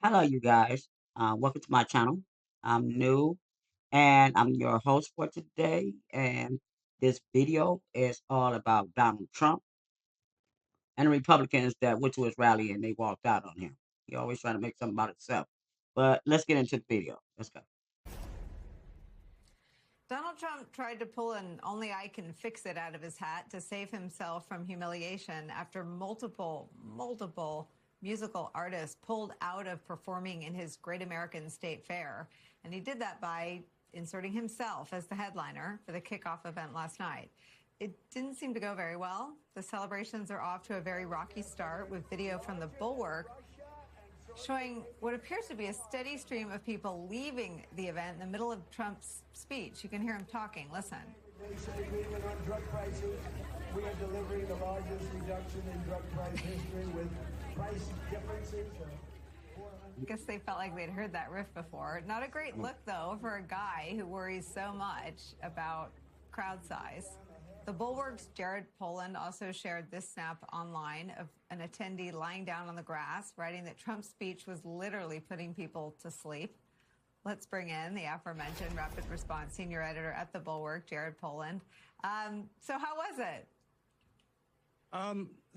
Hello, you guys. Welcome to my channel. I'm new and I'm your host for today. And this video is all about Donald Trump and the Republicans that went to his rally and they walked out on him. He always trying to make something about himself. But let's get into the video. Let's go. Donald Trump tried to pull an only I can fix it out of his hat to save himself from humiliation after multiple musical artists pulled out of performing in his Great American State Fair. And he did that by inserting himself as the headliner for the kickoff event last night. It didn't seem to go very well. The celebrations are off to a very rocky start with video from the Bulwark showing what appears to be a steady stream of people leaving the event in the middle of Trump's speech. You can hear him talking. Listen. Agreement on drug prices. We are delivering the largest reduction in drug price history with price differences. I guess they felt like they'd heard that riff before. Not a great look, though, for a guy who worries so much about crowd size. The Bulwark's Jared Poland also shared this snap online of an attendee lying down on the grass, writing that Trump's speech was literally putting people to sleep. Let's bring in the aforementioned Rapid Response senior editor at the Bulwark, Jared Poland. So how was it?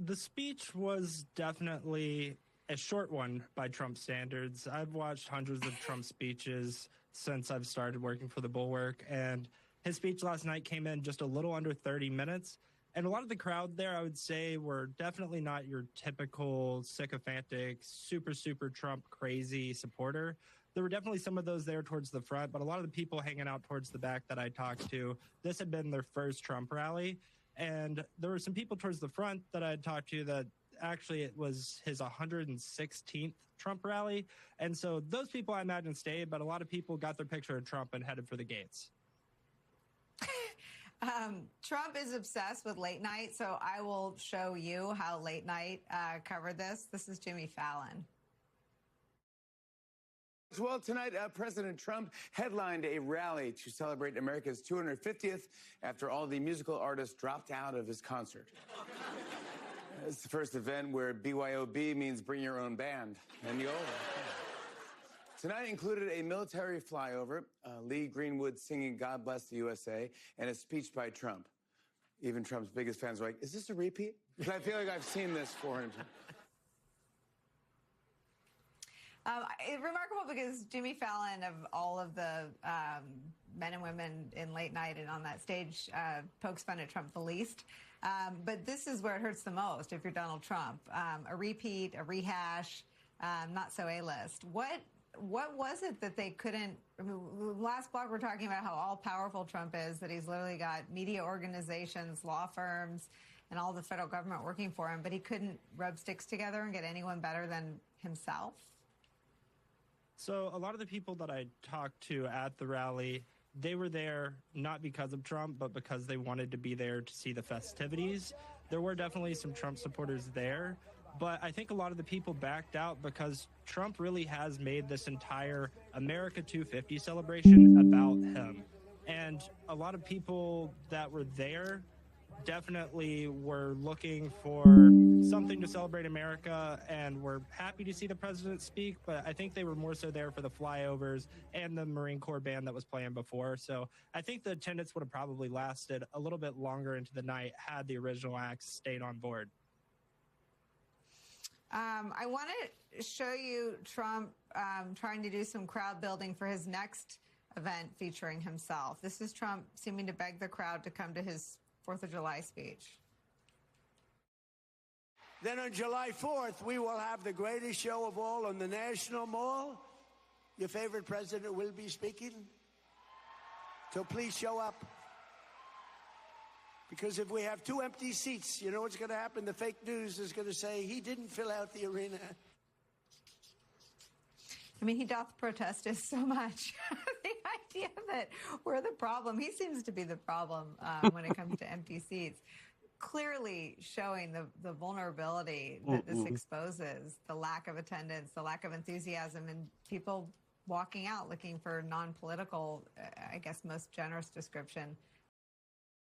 The speech was definitely a short one by Trump standards. I've watched hundreds of Trump speeches since I've started working for the Bulwark, and his speech last night came in just a little under 30 minutes. And a lot of the crowd there, I would say, were definitely not your typical sycophantic, super Trump crazy supporter. There were definitely some of those there towards the front, but a lot of the people hanging out towards the back that I talked to, this had been their first Trump rally. And there were some people towards the front that I had talked to that actually it was his 116th Trump rally. And so those people I imagine stayed, but a lot of people got their picture of Trump and headed for the gates. Trump is obsessed with late night, so I will show you how late night covered this. This is Jimmy Fallon. Well, tonight, President Trump headlined a rally to celebrate America's 250th after all the musical artists dropped out of his concert. It's the first event where BYOB means bring your own band, and the older. Tonight included a military flyover, Lee Greenwood singing God Bless the USA, and a speech by Trump. Even Trump's biggest fans were like, is this a repeat? Because I feel like I've seen this 400 times. Remarkable because Jimmy Fallon, of all of the men and women in late night and on that stage, pokes fun at Trump the least. But this is where it hurts the most if you're Donald Trump. A repeat, a rehash, not so A-list. What was it that they couldn't? I mean, last block we're talking about how all-powerful Trump is, that he's literally got media organizations, law firms, and all the federal government working for him, but he couldn't rub sticks together and get anyone better than himself? So a lot of the people that I talked to at the rally, they were there not because of Trump, but because they wanted to be there to see the festivities. There were definitely some Trump supporters there, but I think a lot of the people backed out because Trump really has made this entire America 250 celebration about him. And a lot of people that were there definitely were looking for something to celebrate America and were happy to see the president speak, but I think they were more so there for the flyovers and the Marine Corps band that was playing before. So I think the attendance would have probably lasted a little bit longer into the night had the original acts stayed on board. I want to show you Trump trying to do some crowd building for his next event featuring himself. This is Trump seeming to beg the crowd to come to his 4th of July speech. Then on July 4th, we will have the greatest show of all on the National Mall. Your favorite president will be speaking. So please show up. Because if we have 2 empty seats, you know what's going to happen? The fake news is going to say he didn't fill out the arena. I mean, he doth protest us so much. The idea that we're the problem. He seems to be the problem when it comes to empty seats. Clearly showing the vulnerability that this exposes, the lack of attendance, the lack of enthusiasm, and people walking out looking for non-political, I guess, most generous description.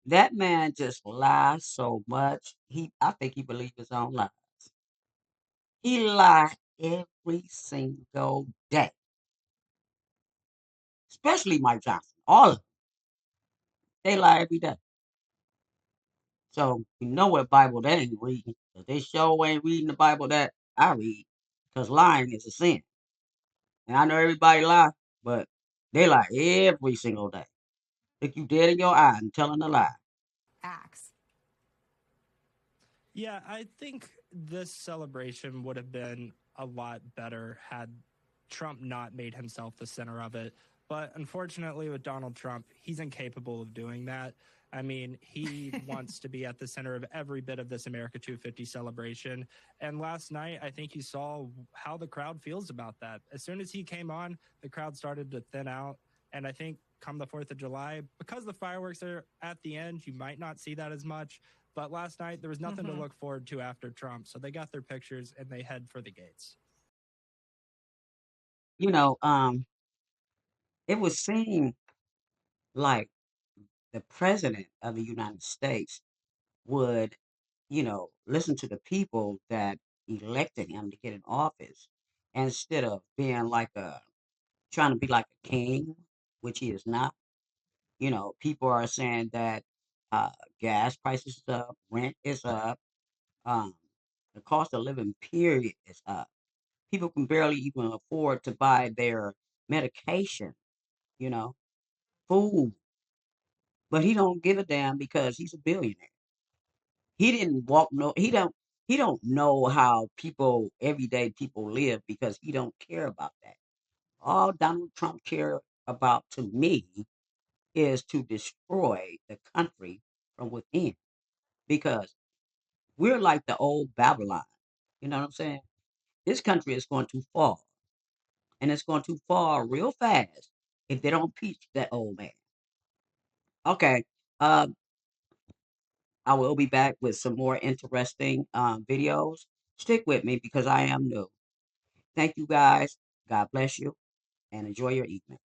That man just lies so much. I think he believes his own lies. He lied every every single day, especially Mike Johnson. All of them, they lie every day. So you know what Bible they ain't reading. 'Cause they sure ain't reading the Bible that I read. Because lying is a sin. And I know everybody lie, but they lie every single day. Look you dead in your eye and telling a lie. Acts. Yeah, I think this celebration would have been a lot better had Trump not made himself the center of it. But unfortunately, with Donald Trump, he's incapable of doing that. I mean, he wants to be at the center of every bit of this America 250 celebration. And last night, I think you saw how the crowd feels about that. As soon as he came on, the crowd started to thin out. And I think come the 4th of July, because the fireworks are at the end, you might not see that as much. But last night, there was nothing to look forward to after Trump. So they got their pictures and they head for the gates. You know, it would seem like the president of the United States would, listen to the people that elected him to get in office instead of being like trying to be like a king, which he is not. People are saying that uh, gas prices is up, rent is up, um, the cost of living period is up. People can barely even afford to buy their medication, you know, food, but he don't give a damn because he's a billionaire. He didn't walk no he don't know how people everyday people live because he don't care about that. All Donald Trump care about to me is to destroy the country from within because we're like the old Babylon. You know what I'm saying? This country is going to fall, and it's going to fall real fast if they don't impeach that old man. Okay, um, I will be back with some more interesting videos. Stick with me because I am new. Thank you guys. God bless you and enjoy your evening.